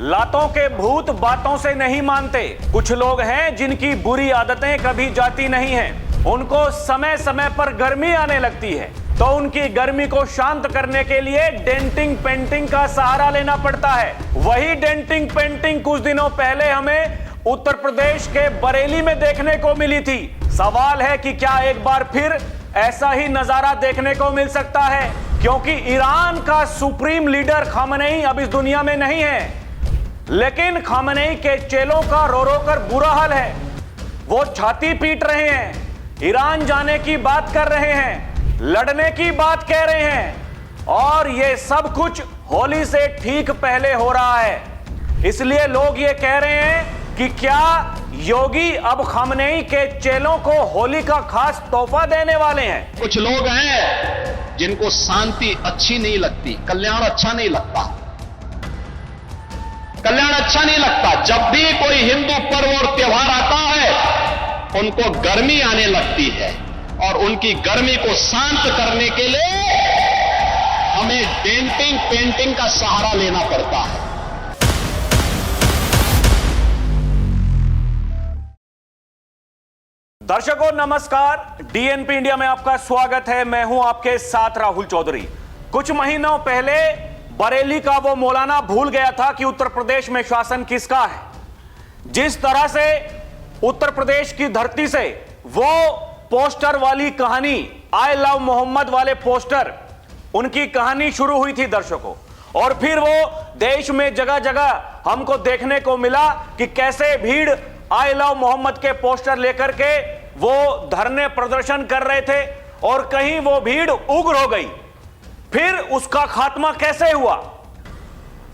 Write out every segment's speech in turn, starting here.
लातों के भूत बातों से नहीं मानते। कुछ लोग हैं जिनकी बुरी आदतें कभी जाती नहीं हैं। उनको समय समय पर गर्मी आने लगती है तो उनकी गर्मी को शांत करने के लिए डेंटिंग पेंटिंग का सहारा लेना पड़ता है। वही डेंटिंग पेंटिंग कुछ दिनों पहले हमें उत्तर प्रदेश के बरेली में देखने को मिली थी। सवाल है कि क्या एक बार फिर ऐसा ही नजारा देखने को मिल सकता है, क्योंकि ईरान का सुप्रीम लीडर खामनेई अब इस दुनिया में नहीं है, लेकिन खामनेई के चेलों का रो रो कर बुरा हाल है। वो छाती पीट रहे हैं, ईरान जाने की बात कर रहे हैं, लड़ने की बात कह रहे हैं, और ये सब कुछ होली से ठीक पहले हो रहा है। इसलिए लोग ये कह रहे हैं कि क्या योगी अब खामनेई के चेलों को होली का खास तोहफा देने वाले हैं। कुछ लोग हैं जिनको शांति अच्छी नहीं लगती, कल्याण अच्छा नहीं लगता, कल्याण अच्छा नहीं लगता। जब भी कोई हिंदू पर्व और त्योहार आता है उनको गर्मी आने लगती है, और उनकी गर्मी को शांत करने के लिए हमें डेंटिंग पेंटिंग का सहारा लेना पड़ता है। दर्शकों नमस्कार, डीएनपी इंडिया में आपका स्वागत है। मैं हूं आपके साथ राहुल चौधरी। कुछ महीनों पहले बरेली का वो मौलाना भूल गया था कि उत्तर प्रदेश में शासन किसका है। जिस तरह से उत्तर प्रदेश की धरती से वो पोस्टर वाली कहानी, आई लव मोहम्मद वाले पोस्टर, उनकी कहानी शुरू हुई थी दर्शकों, और फिर वो देश में जगह जगह हमको देखने को मिला कि कैसे भीड़ आई लव मोहम्मद के पोस्टर लेकर के वो धरने प्रदर्शन कर रहे थे, और कहीं वो भीड़ उग्र हो गई। फिर उसका खात्मा कैसे हुआ?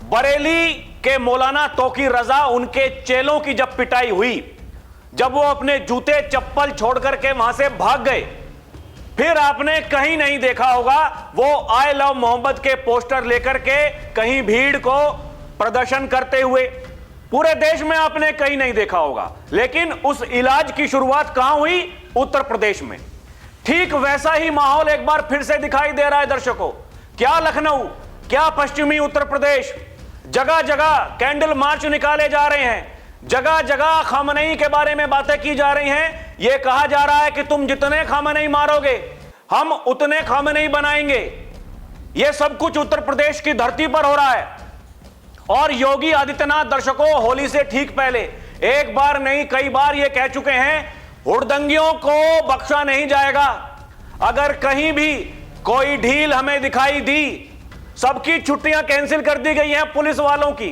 बरेली के मौलाना तोकी रजा, उनके चेलों की जब पिटाई हुई, जब वो अपने जूते चप्पल छोड़ करके वहां से भाग गए, फिर आपने कहीं नहीं देखा होगा वो आई लव मोहम्मद के पोस्टर लेकर के कहीं भीड़ को प्रदर्शन करते हुए। पूरे देश में आपने कहीं नहीं देखा होगा। लेकिन उस इलाज की शुरुआत कहां हुई? उत्तर प्रदेश में। ठीक वैसा ही माहौल एक बार फिर से दिखाई दे रहा है दर्शकों। क्या लखनऊ, क्या पश्चिमी उत्तर प्रदेश, जगह जगह कैंडल मार्च निकाले जा रहे हैं, जगह जगह खामनेई के बारे में बातें की जा रही हैं। यह कहा जा रहा है कि तुम जितने खामनेई मारोगे हम उतने खामनेई बनाएंगे। यह सब कुछ उत्तर प्रदेश की धरती पर हो रहा है। और योगी आदित्यनाथ दर्शकों होली से ठीक पहले एक बार नहीं कई बार यह कह चुके हैं, हुड़दंगियों को बख्शा नहीं जाएगा। अगर कहीं भी कोई ढील हमें दिखाई दी, सबकी छुट्टियां कैंसिल कर दी गई हैं पुलिस वालों की।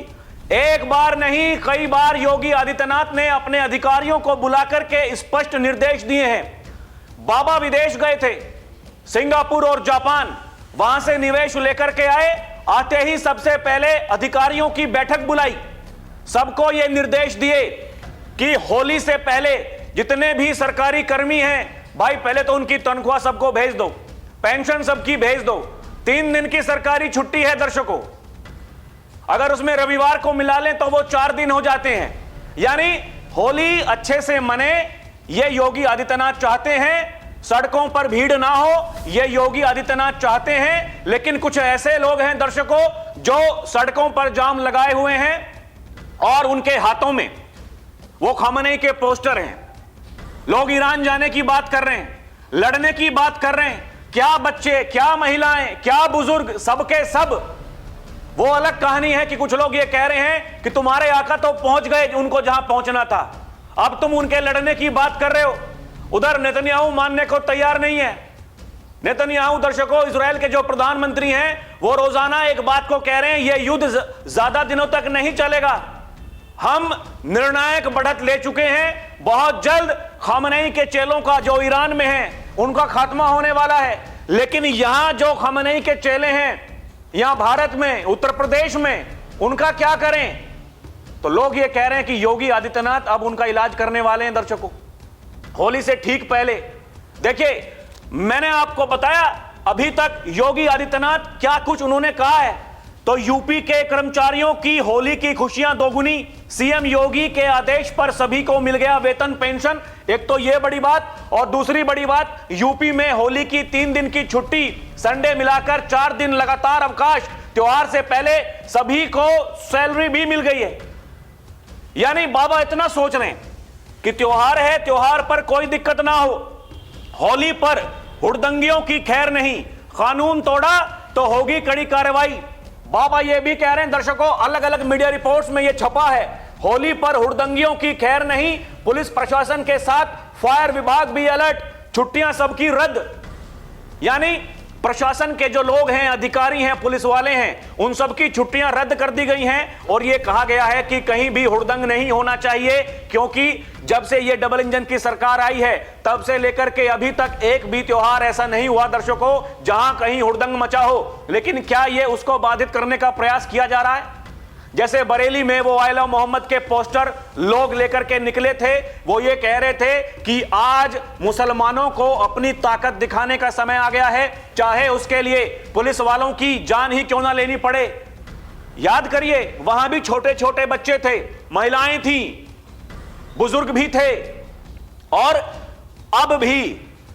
एक बार नहीं कई बार योगी आदित्यनाथ ने अपने अधिकारियों को बुलाकर के स्पष्ट निर्देश दिए हैं। बाबा विदेश गए थे, सिंगापुर और जापान, वहां से निवेश लेकर के आए। आते ही सबसे पहले अधिकारियों की बैठक बुलाई, सबको यह निर्देश दिए कि होली से पहले जितने भी सरकारी कर्मी हैं, भाई पहले तो उनकी तनख्वाह सबको भेज दो, पेंशन सबकी भेज दो। 3 दिन की सरकारी छुट्टी है दर्शकों, अगर उसमें रविवार को मिला लें तो वो 4 दिन हो जाते हैं। यानी होली अच्छे से मने, ये योगी आदित्यनाथ चाहते हैं। सड़कों पर भीड़ ना हो, ये योगी आदित्यनाथ चाहते हैं। लेकिन कुछ ऐसे लोग हैं दर्शकों जो सड़कों पर जाम लगाए हुए हैं और उनके हाथों में वो खामनेई के पोस्टर हैं। लोग ईरान जाने की बात कर रहे हैं, लड़ने की बात कर रहे हैं। क्या बच्चे, क्या महिलाएं, क्या बुजुर्ग, सबके सब। वो अलग कहानी है कि कुछ लोग ये कह रहे हैं कि तुम्हारे आका तो पहुंच गए उनको जहां पहुंचना था, अब तुम उनके लड़ने की बात कर रहे हो। उधर नेतन्याहू मानने को तैयार नहीं है। नेतन्याहू दर्शकों, इजराइल के जो प्रधानमंत्री हैं, वो रोजाना एक बात को कह रहे हैं, यह युद्ध ज्यादा दिनों तक नहीं चलेगा, हम निर्णायक बढ़त ले चुके हैं, बहुत जल्द खामनेई के चेलों का जो ईरान में है उनका खात्मा होने वाला है। लेकिन यहां जो खामनेई के चेले हैं यहां भारत में, उत्तर प्रदेश में, उनका क्या करें? तो लोग ये कह रहे हैं कि योगी आदित्यनाथ अब उनका इलाज करने वाले हैं दर्शकों होली से ठीक पहले। देखिए, मैंने आपको बताया अभी तक योगी आदित्यनाथ क्या कुछ उन्होंने कहा है। तो यूपी के कर्मचारियों की होली की खुशियां दोगुनी, सीएम योगी के आदेश पर सभी को मिल गया वेतन पेंशन। एक तो यह बड़ी बात, और दूसरी बड़ी बात, यूपी में होली की 3 दिन की छुट्टी, संडे मिलाकर 4 दिन लगातार अवकाश, त्योहार से पहले सभी को सैलरी भी मिल गई है। यानी बाबा इतना सोच रहे हैं कि त्योहार है, त्योहार पर कोई दिक्कत ना हो, होली पर हुड़दंगियों की खैर नहीं, कानून तोड़ा तो होगी कड़ी कार्रवाई। बाबा ये भी कह रहे हैं दर्शकों, अलग अलग मीडिया रिपोर्ट्स में ये छपा है, होली पर हुड़दंगियों की खैर नहीं, पुलिस प्रशासन के साथ फायर विभाग भी अलर्ट, छुट्टियां सबकी रद्द। यानी प्रशासन के जो लोग हैं, अधिकारी हैं, पुलिस वाले हैं, उन सबकी छुट्टियां रद्द कर दी गई हैं और यह कहा गया है कि कहीं भी हुड़दंग नहीं होना चाहिए, क्योंकि जब से यह डबल इंजन की सरकार आई है तब से लेकर के अभी तक एक भी त्योहार ऐसा नहीं हुआ दर्शकों जहां कहीं हुड़दंग मचा हो। लेकिन क्या यह उसको बाधित करने का प्रयास किया जा रहा है? जैसे बरेली में वो आई लव मोहम्मद के पोस्टर लोग लेकर के निकले थे, वो ये कह रहे थे कि आज मुसलमानों को अपनी ताकत दिखाने का समय आ गया है, चाहे उसके लिए पुलिस वालों की जान ही क्यों ना लेनी पड़े। याद करिए, वहां भी छोटे छोटे बच्चे थे, महिलाएं थी, बुजुर्ग भी थे, और अब भी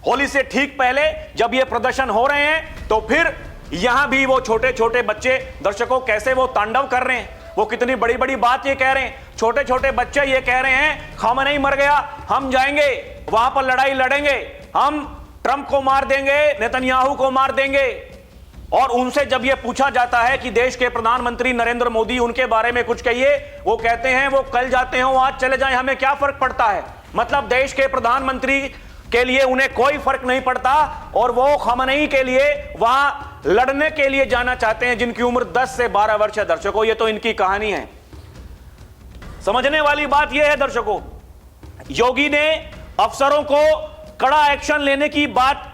होली से ठीक पहले जब ये प्रदर्शन हो रहे हैं तो फिर यहां भी वो छोटे छोटे बच्चे दर्शकों कैसे वो तांडव कर रहे हैं। वो कितनी बड़ी बड़ी बात ये कह रहे हैं, छोटे छोटे बच्चे ये कह रहे हैं खामनेई मर गया, हम जाएंगे वहां पर लड़ाई लड़ेंगे, हम ट्रंप को मार देंगे, नेतन्याहू को मार देंगे। और उनसे जब ये पूछा जाता है कि देश के प्रधानमंत्री नरेंद्र मोदी उनके बारे में कुछ कहिए, वो कहते हैं वो कल जाते हो आज चले जाएं, हमें क्या फर्क पड़ता है। मतलब देश के प्रधानमंत्री के लिए उन्हें कोई फर्क नहीं पड़ता और वो खामनेई के लिए वहां लड़ने के लिए जाना चाहते हैं जिनकी उम्र 10 से 12 वर्ष है। दर्शकों, ये तो इनकी कहानी है। समझने वाली बात यह है दर्शकों, योगी ने अफसरों को कड़ा एक्शन लेने की बात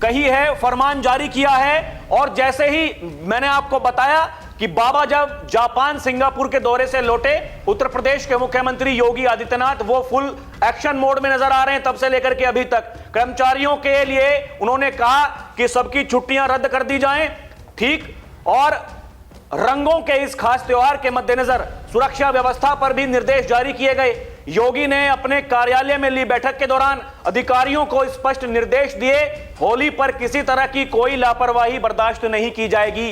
कही है, फरमान जारी किया है। और जैसे ही मैंने आपको बताया कि बाबा जब जापान सिंगापुर के दौरे से लौटे, उत्तर प्रदेश के मुख्यमंत्री योगी आदित्यनाथ वो फुल एक्शन मोड में नजर आ रहे हैं। तब से लेकर के अभी तक कर्मचारियों के लिए उन्होंने कहा कि सबकी छुट्टियां रद्द कर दी जाएं, ठीक, और रंगों के इस खास त्योहार के मद्देनजर सुरक्षा व्यवस्था पर भी निर्देश जारी किए गए। योगी ने अपने कार्यालय में ली बैठक के दौरान अधिकारियों को स्पष्ट निर्देश दिए, होली पर किसी तरह की कोई लापरवाही बर्दाश्त नहीं की जाएगी,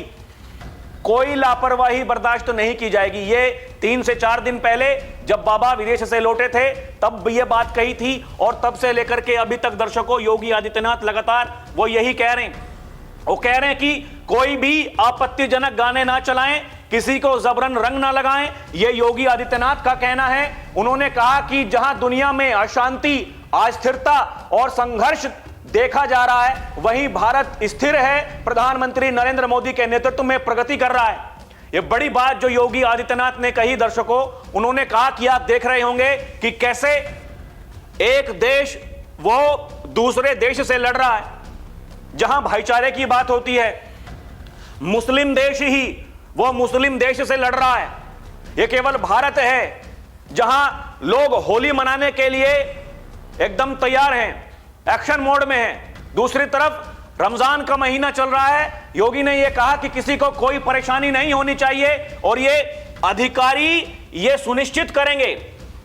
कोई लापरवाही बर्दाश्त नहीं की जाएगी। ये 3 से 4 दिन पहले जब बाबा विदेश से लौटे थे तब ये बात कही थी और तब से लेकर के अभी तक दर्शकों योगी आदित्यनाथ लगातार वो यही कह रहे हैं। वो कह रहे हैं कि कोई भी आपत्तिजनक गाने ना चलाएं, किसी को जबरन रंग ना लगाएं, ये योगी आदित्यनाथ का कहना है। उन्होंने कहा कि जहां दुनिया में अशांति, अस्थिरता और संघर्ष देखा जा रहा है वहीं भारत स्थिर है, प्रधानमंत्री नरेंद्र मोदी के नेतृत्व में प्रगति कर रहा है। यह बड़ी बात जो योगी आदित्यनाथ ने कही दर्शकों, उन्होंने कहा कि आप देख रहे होंगे कि कैसे एक देश वो दूसरे देश से लड़ रहा है। जहां भाईचारे की बात होती है, मुस्लिम देश ही वो मुस्लिम देश से लड़ रहा है। यह केवल भारत है जहां लोग होली मनाने के लिए एकदम तैयार हैं, एक्शन मोड में हैं। दूसरी तरफ रमजान का महीना चल रहा है। योगी ने यह कहा कि किसी को कोई परेशानी नहीं होनी चाहिए और ये अधिकारी ये सुनिश्चित करेंगे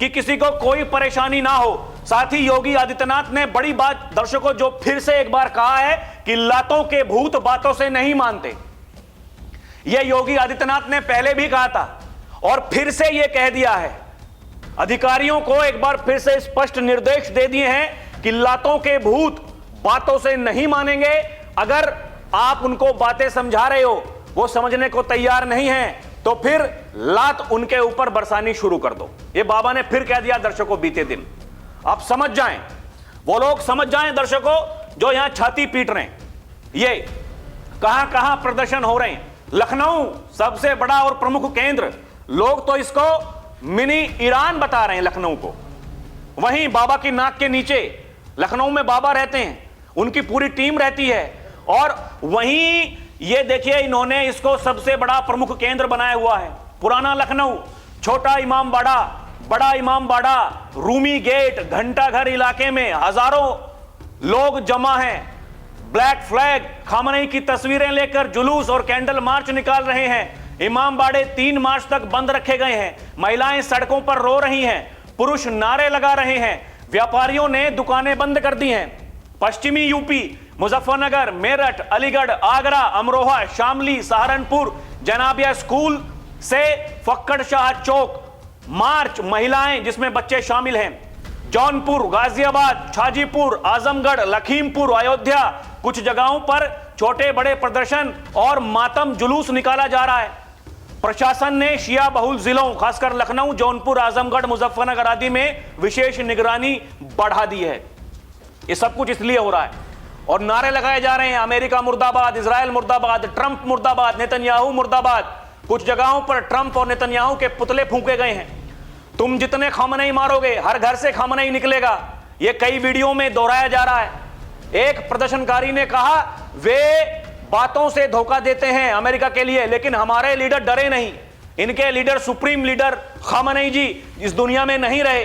कि किसी को कोई परेशानी ना हो। साथ ही योगी आदित्यनाथ ने बड़ी बात दर्शकों जो फिर से एक बार कहा है कि लातों के भूत बातों से नहीं मानते। यह योगी आदित्यनाथ ने पहले भी कहा था और फिर से यह कह दिया है। अधिकारियों को एक बार फिर से स्पष्ट निर्देश दे दिए हैं कि लातों के भूत बातों से नहीं मानेंगे। अगर आप उनको बातें समझा रहे हो, वो समझने को तैयार नहीं है, तो फिर लात उनके ऊपर बरसानी शुरू कर दो। ये बाबा ने फिर कह दिया दर्शकों बीते दिन। आप समझ जाएं, वो लोग समझ जाएं दर्शकों जो यहां छाती पीट रहे हैं। ये कहां कहां प्रदर्शन हो रहे हैं। लखनऊ सबसे बड़ा और प्रमुख केंद्र, लोग तो इसको मिनी ईरान बता रहे हैं लखनऊ को। वहीं बाबा की नाक के नीचे लखनऊ में बाबा रहते हैं, उनकी पूरी टीम रहती है, और वहीं ये देखिए इन्होंने इसको सबसे बड़ा प्रमुख केंद्र बनाया हुआ है। पुराना लखनऊ, छोटा इमामबाड़ा, बड़ा इमामबाड़ा, रूमी गेट, घंटाघर इलाके में हजारों लोग जमा हैं। ब्लैक फ्लैग, खामनेई की तस्वीरें लेकर जुलूस और कैंडल मार्च निकाल रहे हैं। इमामबाड़े 3 मार्च तक बंद रखे गए हैं। महिलाएं सड़कों पर रो रही हैं, पुरुष नारे लगा रहे हैं, व्यापारियों ने दुकानें बंद कर दी हैं। पश्चिमी यूपी, मुजफ्फरनगर, मेरठ, अलीगढ़, आगरा, अमरोहा, शामली, सहारनपुर जनाबिया स्कूल से फक्कड़ शाह चौक मार्च, महिलाएं जिसमें बच्चे शामिल हैं। जौनपुर, गाजियाबाद, छाजीपुर, आजमगढ़, लखीमपुर, अयोध्या, कुछ जगहों पर छोटे बड़े प्रदर्शन और मातम जुलूस निकाला जा रहा है। प्रशासन ने शिया बहुल जिलों खासकर लखनऊ, जौनपुर, आजमगढ़, मुजफ्फरनगर आदि में विशेष निगरानी बढ़ा दी है। ये सब कुछ इसलिए हो रहा है और नारे लगाए जा रहे हैं, अमेरिका मुर्दाबाद, इजराइल मुर्दाबाद, ट्रंप मुर्दाबाद, नेतन्याहू मुर्दाबाद। कुछ जगहों पर ट्रंप और नेतन्याहू के पुतले फूंके गए हैं। तुम जितने खामनेई मारोगे, हर घर से खामनेई निकलेगा। यह कई वीडियो में दोहराया जा रहा है। एक प्रदर्शनकारी ने कहा वे बातों से धोखा देते हैं अमेरिका के लिए, लेकिन हमारे लीडर डरे नहीं। इनके लीडर, सुप्रीम लीडर खामनेई जी इस दुनिया में नहीं रहे।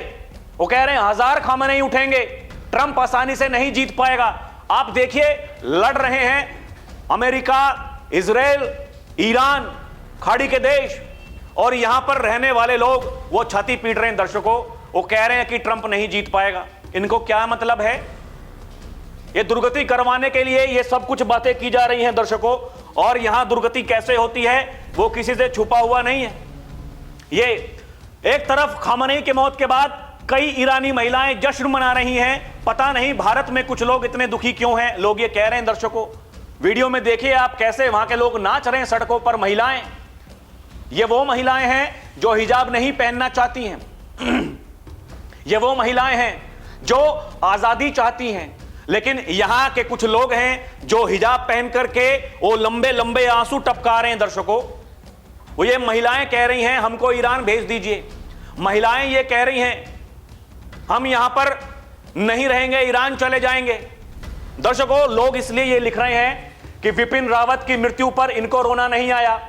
वो कह रहे हैं 1000 खामनेई उठेंगे, ट्रंप आसानी से नहीं जीत पाएगा। आप देखिए, लड़ रहे हैं अमेरिका, इजराइल, ईरान, खाड़ी के देश, और यहां पर रहने वाले लोग वो छाती पीट रहे हैं दर्शकों। वो कह रहे हैं कि ट्रंप नहीं जीत पाएगा। इनको क्या मतलब है? ये दुर्गति करवाने के लिए ये सब कुछ बातें की जा रही हैं दर्शकों। और यहां दुर्गति कैसे होती है वो किसी से छुपा हुआ नहीं है। ये एक तरफ खामनेई की मौत के बाद कई ईरानी महिलाएं जश्न मना रही हैं। पता नहीं भारत में कुछ लोग इतने दुखी क्यों हैं, लोग ये कह रहे हैं दर्शकों। वीडियो में देखिए आप कैसे वहां के लोग नाच रहे हैं सड़कों पर। महिलाएं, ये वो महिलाएं हैं जो हिजाब नहीं पहनना चाहती हैं। ये वो महिलाएं हैं जो आजादी चाहती हैं। लेकिन यहां के कुछ लोग हैं जो हिजाब पहन करके वो लंबे लंबे आंसू टपका रहे हैं दर्शकों। वो ये महिलाएं कह रही हैं हमको ईरान भेज दीजिए। महिलाएं ये कह रही हैं हम यहां पर नहीं रहेंगे, ईरान चले जाएंगे। दर्शकों, लोग इसलिए ये लिख रहे हैं कि विपिन रावत की मृत्यु पर इनको रोना नहीं आया,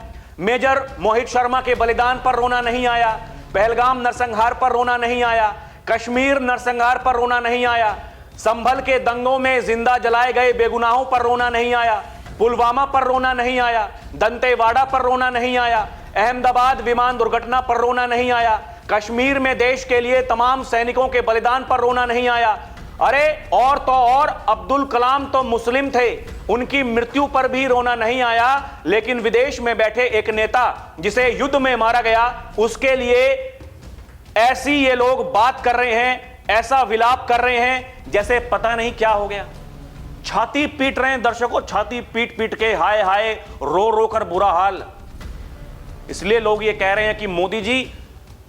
मेजर मोहित शर्मा के बलिदान पर रोना नहीं आया, पहलगाम नरसंहार पर रोना नहीं आया, कश्मीर नरसंहार पर रोना नहीं आया, संभल के दंगों में जिंदा जलाए गए बेगुनाहों पर रोना नहीं आया, पुलवामा पर रोना नहीं आया, दंतेवाड़ा पर रोना नहीं आया, अहमदाबाद विमान दुर्घटना पर रोना नहीं आया, कश्मीर में देश के लिए तमाम सैनिकों के बलिदान पर रोना नहीं आया। अरे और तो और, अब्दुल कलाम तो मुस्लिम थे, उनकी मृत्यु पर भी रोना नहीं आया। लेकिन विदेश में बैठे एक नेता जिसे युद्ध में मारा गया, उसके लिए ऐसी ये लोग बात कर रहे हैं, ऐसा विलाप कर रहे हैं जैसे पता नहीं क्या हो गया। छाती पीट रहे हैं दर्शकों, छाती पीट पीट के, हाय हाय, रो रो कर बुरा हाल। इसलिए लोग ये कह रहे हैं कि मोदी जी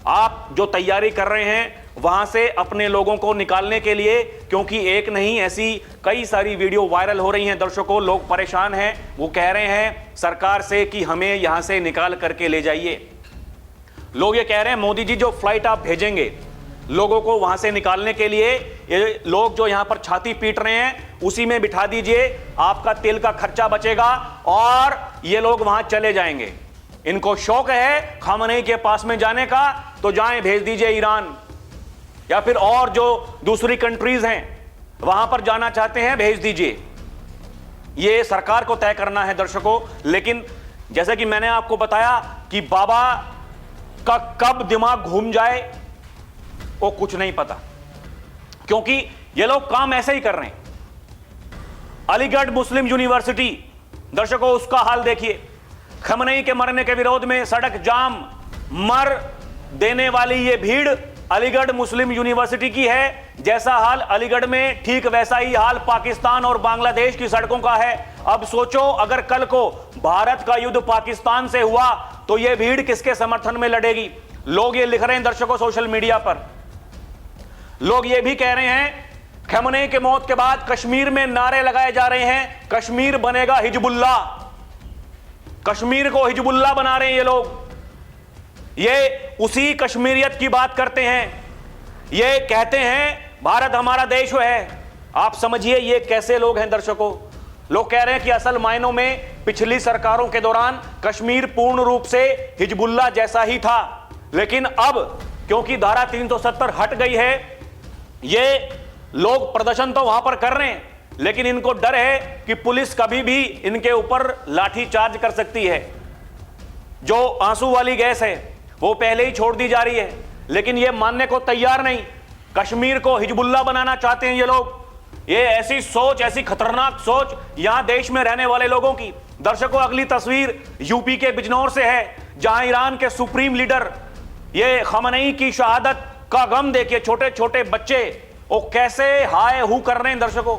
आप जो तैयारी कर रहे हैं वहां से अपने लोगों को निकालने के लिए, क्योंकि एक नहीं ऐसी कई सारी वीडियो वायरल हो रही हैं दर्शकों। लोग परेशान हैं, वो कह रहे हैं सरकार से कि हमें यहां से निकाल करके ले जाइए। लोग ये कह रहे हैं मोदी जी जो फ्लाइट आप भेजेंगे लोगों को वहां से निकालने के लिए, ये लोग जो यहां पर छाती पीट रहे हैं उसी में बिठा दीजिए, आपका तेल का खर्चा बचेगा और ये लोग वहां चले जाएंगे। इनको शौक है खामनेई के पास में जाने का, तो जाएं, भेज दीजिए ईरान या फिर और जो दूसरी कंट्रीज हैं वहां पर जाना चाहते हैं भेज दीजिए। ये सरकार को तय करना है दर्शकों। लेकिन जैसे कि मैंने आपको बताया कि बाबा का कब दिमाग घूम जाए वो कुछ नहीं पता, क्योंकि ये लोग काम ऐसे ही कर रहे हैं। अलीगढ़ मुस्लिम यूनिवर्सिटी दर्शकों, उसका हाल देखिए। खमनेई के मरने के विरोध में सड़क जाम, मर देने वाली ये भीड़ अलीगढ़ मुस्लिम यूनिवर्सिटी की है। जैसा हाल अलीगढ़ में, ठीक वैसा ही हाल पाकिस्तान और बांग्लादेश की सड़कों का है। अब सोचो अगर कल को भारत का युद्ध पाकिस्तान से हुआ तो यह भीड़ किसके समर्थन में लड़ेगी? लोग ये लिख रहे हैं दर्शकों सोशल मीडिया पर। लोग ये भी कह रहे हैं खमनेई के मौत के बाद कश्मीर में नारे लगाए जा रहे हैं, कश्मीर बनेगा हिजबुल्ला। कश्मीर को हिजबुल्ला बना रहे हैं ये लोग। ये उसी कश्मीरियत की बात करते हैं, ये कहते हैं भारत हमारा देश है। आप समझिए ये कैसे लोग हैं दर्शकों। लोग कह रहे हैं कि असल मायनों में पिछली सरकारों के दौरान कश्मीर पूर्ण रूप से हिजबुल्ला जैसा ही था, लेकिन अब क्योंकि धारा 370 हट गई है, ये लोग प्रदर्शन तो वहां पर कर रहे हैं, लेकिन इनको डर है कि पुलिस कभी भी इनके ऊपर लाठी चार्ज कर सकती है। जो आंसू वाली गैस है वो पहले ही छोड़ दी जा रही है, लेकिन ये मानने को तैयार नहीं। कश्मीर को हिजबुल्ला बनाना चाहते हैं ये लोग। ये ऐसी सोच, ऐसी खतरनाक सोच यहां देश में रहने वाले लोगों की। दर्शकों, अगली तस्वीर यूपी के बिजनौर से है, जहां ईरान के सुप्रीम लीडर ये खamenei की शहादत का गम देखिए। छोटे छोटे बच्चे वो कैसे हाय हू कर रहे हैं दर्शकों।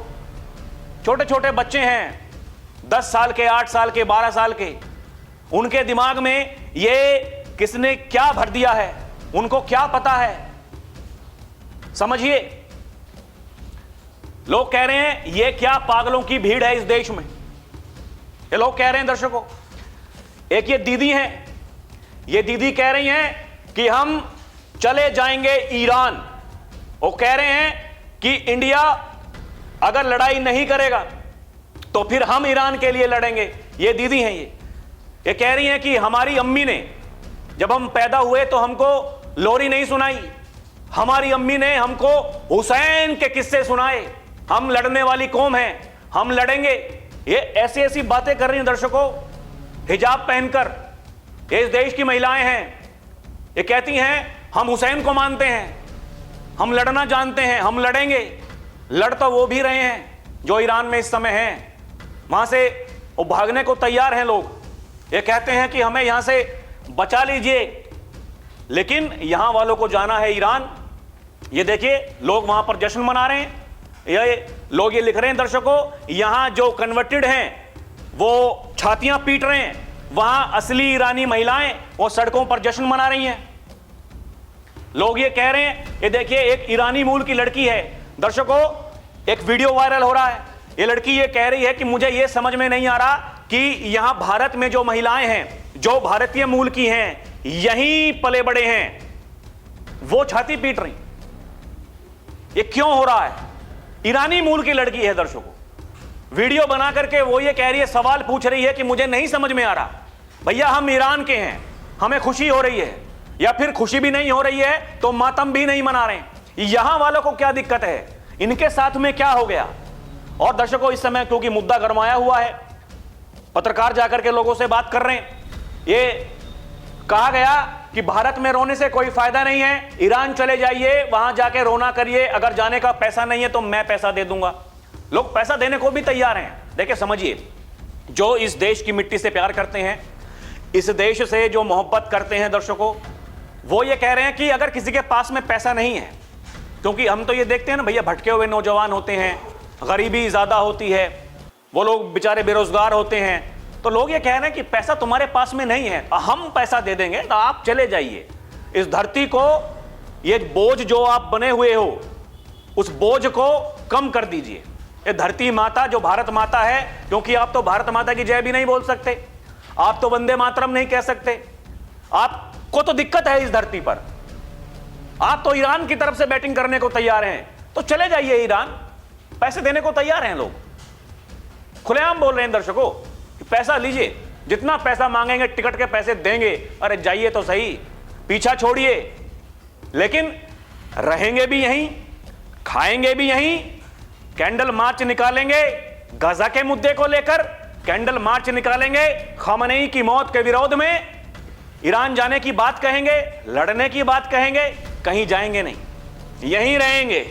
छोटे छोटे बच्चे हैं, 10 साल के, 8 साल के, 12 साल के। उनके दिमाग में ये किसने क्या भर दिया है, उनको क्या पता है, समझिए। लोग कह रहे हैं ये क्या पागलों की भीड़ है इस देश में, ये लोग कह रहे हैं दर्शकों। एक ये दीदी हैं, ये दीदी कह रही हैं कि हम चले जाएंगे ईरान। वो कह रहे हैं कि इंडिया अगर लड़ाई नहीं करेगा तो फिर हम ईरान के लिए लड़ेंगे। ये दीदी हैं, ये कह रही हैं कि हमारी अम्मी ने जब हम पैदा हुए तो हमको लोरी नहीं सुनाई, हमारी अम्मी ने हमको हुसैन के किस्से सुनाए, हम लड़ने वाली कौम हैं, हम लड़ेंगे। ये ऐसी ऐसी बातें कर रही हैं दर्शकों, हिजाब पहनकर। ये इस देश की महिलाएं हैं, ये कहती हैं हम हुसैन को मानते हैं, हम लड़ना जानते हैं, हम लड़ेंगे। लड़ तो वो भी रहे हैं जो ईरान में इस समय हैं, वहां से वो भागने को तैयार हैं लोग। ये कहते हैं कि हमें यहां से बचा लीजिए, लेकिन यहां वालों को जाना है ईरान। ये देखिए लोग वहां पर जश्न मना रहे हैं। ये लोग ये लिख रहे हैं दर्शकों, यहां जो कन्वर्टेड हैं वो छातियां पीट रहे हैं, वहां असली ईरानी महिलाएं वो सड़कों पर जश्न मना रही हैं। लोग ये कह रहे हैं, ये देखिए एक ईरानी मूल की लड़की है दर्शकों, एक वीडियो वायरल हो रहा है। ये लड़की ये कह रही है कि मुझे ये समझ में नहीं आ रहा कि यहां भारत में जो महिलाएं हैं, जो भारतीय मूल की हैं, यहीं पले बड़े हैं, वो छाती पीट रही। ये क्यों हो रहा है? ईरानी मूल की लड़की है दर्शकों, वीडियो बना करके वो ये कह रही है, सवाल पूछ रही है कि मुझे नहीं समझ में आ रहा भैया, हम ईरान के हैं, हमें खुशी हो रही है, या फिर खुशी भी नहीं हो रही है तो मातम भी नहीं मना रहे हैं। यहां वालों को क्या दिक्कत है, इनके साथ में क्या हो गया? और दर्शकों, इस समय क्योंकि मुद्दा गरमाया हुआ है, पत्रकार जाकर के लोगों से बात कर रहे हैं। ये कहा गया कि भारत में रोने से कोई फायदा नहीं है, ईरान चले जाइए, वहां जाके रोना करिए, अगर जाने का पैसा नहीं है तो मैं पैसा दे दूंगा। लोग पैसा देने को भी तैयार हैं। देखिए समझिए, जो इस देश की मिट्टी से प्यार करते हैं, इस देश से जो मोहब्बत करते हैं दर्शकों, वो ये कह रहे हैं कि अगर किसी के पास में पैसा नहीं है, क्योंकि हम तो ये देखते हैं ना भैया, भटके हुए नौजवान होते हैं, गरीबी ज्यादा होती है, वो लोग बेचारे बेरोजगार होते हैं, तो लोग ये कह रहे हैं कि पैसा तुम्हारे पास में नहीं है, हम पैसा दे देंगे तो आप चले जाइए। इस धरती को, ये बोझ जो आप बने हुए हो, उस बोझ को कम कर दीजिए। ये धरती माता जो भारत माता है, क्योंकि आप तो भारत माता की जय भी नहीं बोल सकते, आप तो वंदे मातरम नहीं कह सकते, आपको तो दिक्कत है इस धरती पर। आप तो ईरान की तरफ से बैटिंग करने को तैयार हैं, तो चले जाइए ईरान, पैसे देने को तैयार हैं लोग, खुलेआम बोल रहे हैं दर्शकों कि पैसा लीजिए, जितना पैसा मांगेंगे टिकट के पैसे देंगे। अरे जाइए तो सही, पीछा छोड़िए, लेकिन रहेंगे भी यहीं, खाएंगे भी यहीं, कैंडल मार्च निकालेंगे गाजा के मुद्दे को लेकर, कैंडल मार्च निकालेंगे खamenei की मौत के विरोध में, ईरान जाने की बात कहेंगे, लड़ने की बात कहेंगे, कहीं जाएंगे नहीं, यहीं रहेंगे।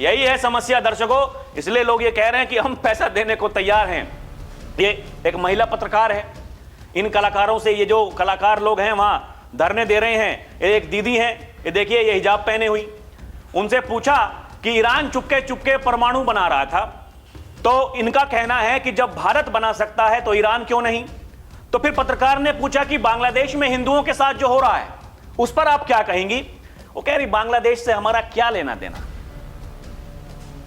यही है समस्या दर्शकों, इसलिए लोग ये कह रहे हैं कि हम पैसा देने को तैयार हैं। ये एक महिला पत्रकार है, इन कलाकारों से, ये जो कलाकार लोग हैं वहां धरने दे रहे हैं, एक दीदी हैं, ये देखिए ये हिजाब पहने हुई, उनसे पूछा कि ईरान चुपके चुपके परमाणु बना रहा था, तो इनका कहना है कि जब भारत बना सकता है तो ईरान क्यों नहीं। तो फिर पत्रकार ने पूछा कि बांग्लादेश में हिंदुओं के साथ जो हो रहा है उस पर आप क्या कहेंगी? वो कह रही बांग्लादेश से हमारा क्या लेना देना,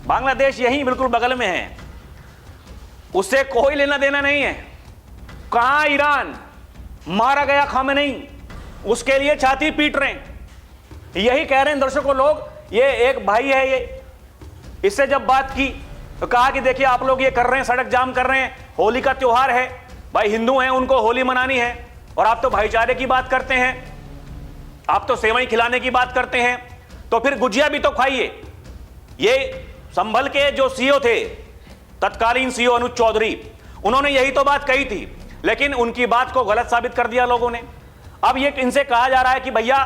बांग्लादेश यहीं बिल्कुल बगल में है, उससे कोई लेना देना नहीं है। कहां ईरान, मारा गया खamenei, उसके लिए छाती पीट रहे हैं, यही कह रहे हैं दर्शकों लोग। ये एक भाई है, ये इससे जब बात की तो कहा कि देखिए आप लोग ये कर रहे हैं, सड़क जाम कर रहे हैं, होली का त्योहार है, भाई हिंदू हैं उनको होली मनानी है, और आप तो भाईचारे की बात करते हैं, आप तो सेवई खिलाने की बात करते हैं, तो फिर गुजिया भी तो खाइए। ये संभल के जो सीईओ थे, तत्कालीन सीईओ अनुज चौधरी, उन्होंने यही तो बात कही थी, लेकिन उनकी बात को गलत साबित कर दिया लोगों ने। अब ये इनसे कहा जा रहा है कि भैया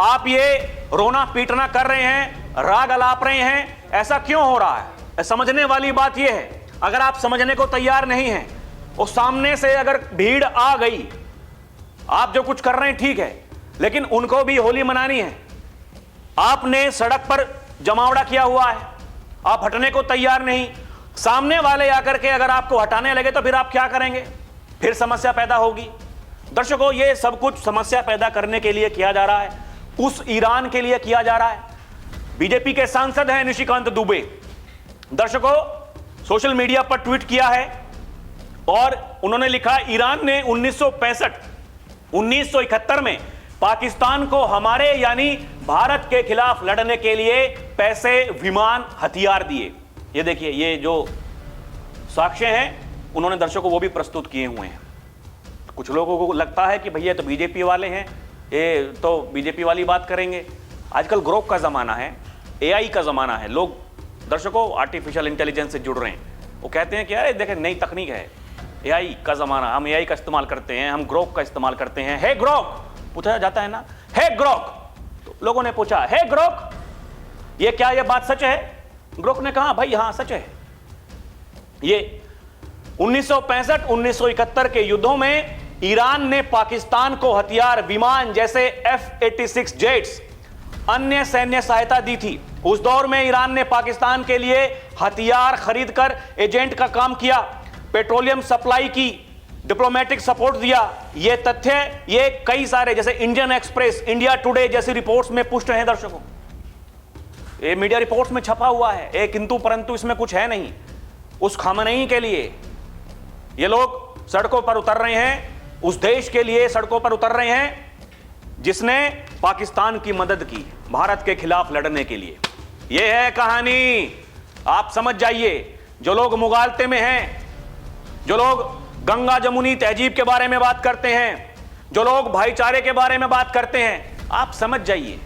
आप ये रोना पीटना कर रहे हैं, राग अलाप रहे हैं, ऐसा क्यों हो रहा है? समझने वाली बात यह है, अगर आप समझने को तैयार नहीं हैं और सामने से अगर भीड़ आ गई, आप जो कुछ कर रहे हैं ठीक है, लेकिन उनको भी होली मनानी है। आपने सड़क पर जमावड़ा किया हुआ है, आप हटने को तैयार नहीं, सामने वाले आकर के अगर आपको हटाने लगे तो फिर आप क्या करेंगे? फिर समस्या पैदा होगी। दर्शकों, ये सब कुछ समस्या पैदा करने के लिए किया जा रहा है, उस ईरान के लिए किया जा रहा है। बीजेपी के सांसद हैं निशिकांत दुबे, दर्शकों सोशल मीडिया पर ट्वीट किया है और उन्होंने लिखा, ईरान ने 1971 में पाकिस्तान को हमारे यानी भारत के खिलाफ लड़ने के लिए पैसे, विमान, हथियार दिए। ये देखिए, ये जो साक्ष्य हैं उन्होंने दर्शकों वो भी प्रस्तुत किए हुए हैं। कुछ लोगों को लगता है कि भैया तो बीजेपी वाले हैं, ये तो बीजेपी वाली बात करेंगे। आजकल ग्रोक का जमाना है, एआई का जमाना है, लोग दर्शकों आर्टिफिशियल इंटेलिजेंस से जुड़ रहे हैं। वो कहते हैं कि अरे देखें नई तकनीक है, एआई का जमाना, हम एआई का इस्तेमाल करते हैं, हम ग्रोक का इस्तेमाल करते हैं। हे ग्रोक पूछा जाता है ना, हे ग्रोक, तो लोगों ने पूछा हे ग्रोक ये क्या, ये बात सच है? ग्रोक ने कहा भाई हाँ सच है। ये 1965-1971 के युद्धों में ईरान ने पाकिस्तान को हथियार, विमान जैसे F-86 जेट्स, अन्य सैन्य सहायता दी थी। उस दौर में ईरान ने पाकिस्तान के लिए हथियार खरीदकर एजेंट का काम किया, पेट्रोलियम सप्लाई की, डिप्लोमेटिक सपोर्ट दिया। ये तथ्य ये कई सारे जैसे इंडियन एक्सप्रेस, इंडिया टुडे जैसी रिपोर्ट्स में पुष्ट हैं दर्शकों, ये मीडिया रिपोर्ट्स में छपा हुआ है। एक किंतु परंतु इसमें कुछ है नहीं। उस खामनेई के लिए ये लोग सड़कों पर उतर रहे हैं, उस देश के लिए सड़कों पर उतर रहे हैं जिसने पाकिस्तान की मदद की भारत के खिलाफ लड़ने के लिए। यह है कहानी, आप समझ जाइए। जो लोग मुगालते में हैं, जो लोग गंगा जमुनी तहजीब के बारे में बात करते हैं, जो लोग भाईचारे के बारे में बात करते हैं, आप समझ जाइए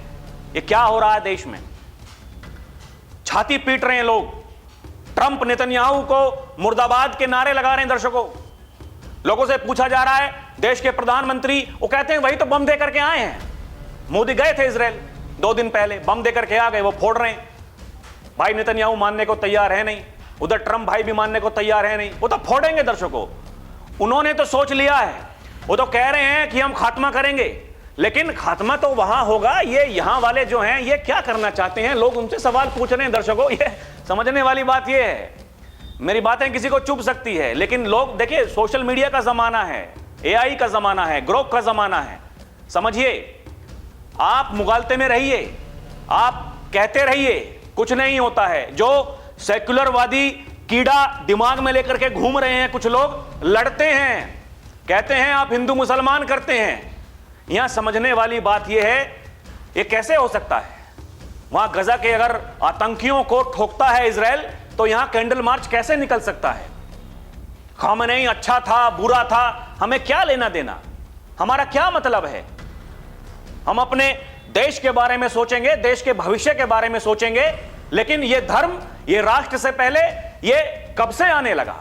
ये क्या हो रहा है देश में। छाती पीट रहे हैं लोग, ट्रंप नेतन्याहू को मुर्दाबाद के नारे लगा रहे हैं दर्शकों। लोगों से पूछा जा रहा है, देश के प्रधानमंत्री, वो कहते हैं वही तो बम देकर के आए हैं। मोदी गए थे इजराइल 2 दिन पहले, बम देकर के आ गए, वो फोड़ रहे हैं। भाई नेतन्याहू मानने को तैयार है नहीं, उधर ट्रंप भाई भी मानने को तैयार है नहीं, वो तो फोड़ेंगे दर्शकों। उन्होंने तो सोच लिया है, वो तो कह रहे हैं कि हम खात्मा करेंगे, लेकिन खात्मा तो वहां होगा। ये यहां वाले जो हैं ये क्या करना चाहते हैं, लोग उनसे सवाल पूछ रहे हैं दर्शकों। ये समझने वाली बात ये है, मेरी बातें किसी को चुभ सकती है, लेकिन लोग देखिए, सोशल मीडिया का जमाना है, एआई का जमाना है, ग्रोक का जमाना है। समझिए, आप मुगालते में रहिए, आप कहते रहिए, कुछ नहीं होता है। जो सेक्युलरवादी कीड़ा दिमाग में लेकर के घूम रहे हैं कुछ लोग, लड़ते हैं, कहते हैं आप हिंदू मुसलमान करते हैं। यहां समझने वाली बात यह है, ये कैसे हो सकता है? वहां गजा के अगर आतंकियों को ठोकता है इजराइल, तो यहां कैंडल मार्च कैसे निकल सकता है? खामनेई अच्छा था, बुरा था, हमें क्या लेना देना, हमारा क्या मतलब है? हम अपने देश के बारे में सोचेंगे, देश के भविष्य के बारे में सोचेंगे, लेकिन यह धर्म, यह राष्ट्र से पहले यह कब से आने लगा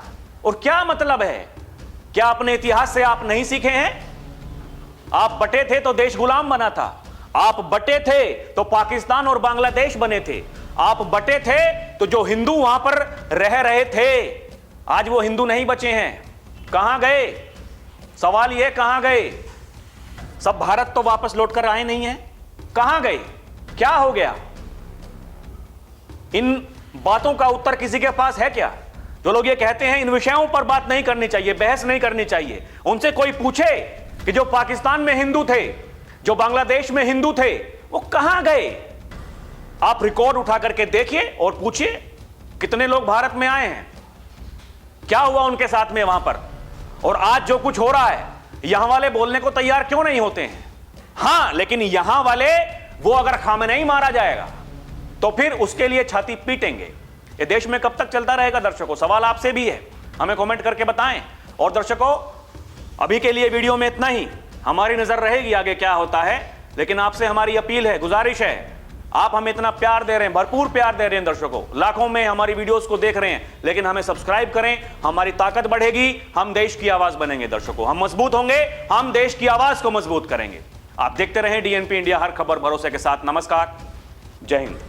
और क्या मतलब है? क्या अपने इतिहास से आप नहीं सीखे हैं? आप बटे थे तो देश गुलाम बना था, आप बटे थे तो पाकिस्तान और बांग्लादेश बने थे, आप बटे थे तो जो हिंदू वहां पर रह रहे थे, आज वो हिंदू नहीं बचे हैं। कहां गए? सवाल यह कहां गए? सब भारत तो वापस लौटकर आए नहीं हैं, कहां गए? क्या हो गया? इन बातों का उत्तर किसी के पास है क्या? जो लोग ये कहते हैं इन विषयों पर बात नहीं करनी चाहिए, बहस नहीं करनी चाहिए, उनसे कोई पूछे कि जो पाकिस्तान में हिंदू थे, जो बांग्लादेश में हिंदू थे, वो कहां गए? आप रिकॉर्ड उठा करके देखिए और पूछिए कितने लोग भारत में आए हैं, क्या हुआ उनके साथ में वहां पर। और आज जो कुछ हो रहा है, यहां वाले बोलने को तैयार क्यों नहीं होते हैं? हां, लेकिन यहां वाले, वो अगर खामनेई मारा जाएगा तो फिर उसके लिए छाती पीटेंगे। ये देश में कब तक चलता रहेगा दर्शकों? सवाल आपसे भी है, हमें कमेंट करके बताएं। और दर्शकों, अभी के लिए वीडियो में इतना ही, हमारी नजर रहेगी आगे क्या होता है, लेकिन आपसे हमारी अपील है, गुजारिश है, आप हमें इतना प्यार दे रहे हैं, भरपूर प्यार दे रहे हैं दर्शकों, लाखों में हमारी वीडियोस को देख रहे हैं, लेकिन हमें सब्सक्राइब करें, हमारी ताकत बढ़ेगी, हम देश की आवाज बनेंगे दर्शकों, हम मजबूत होंगे, हम देश की आवाज को मजबूत करेंगे। आप देखते रहें डीएनपी इंडिया, हर खबर भरोसे के साथ। नमस्कार, जय हिंद।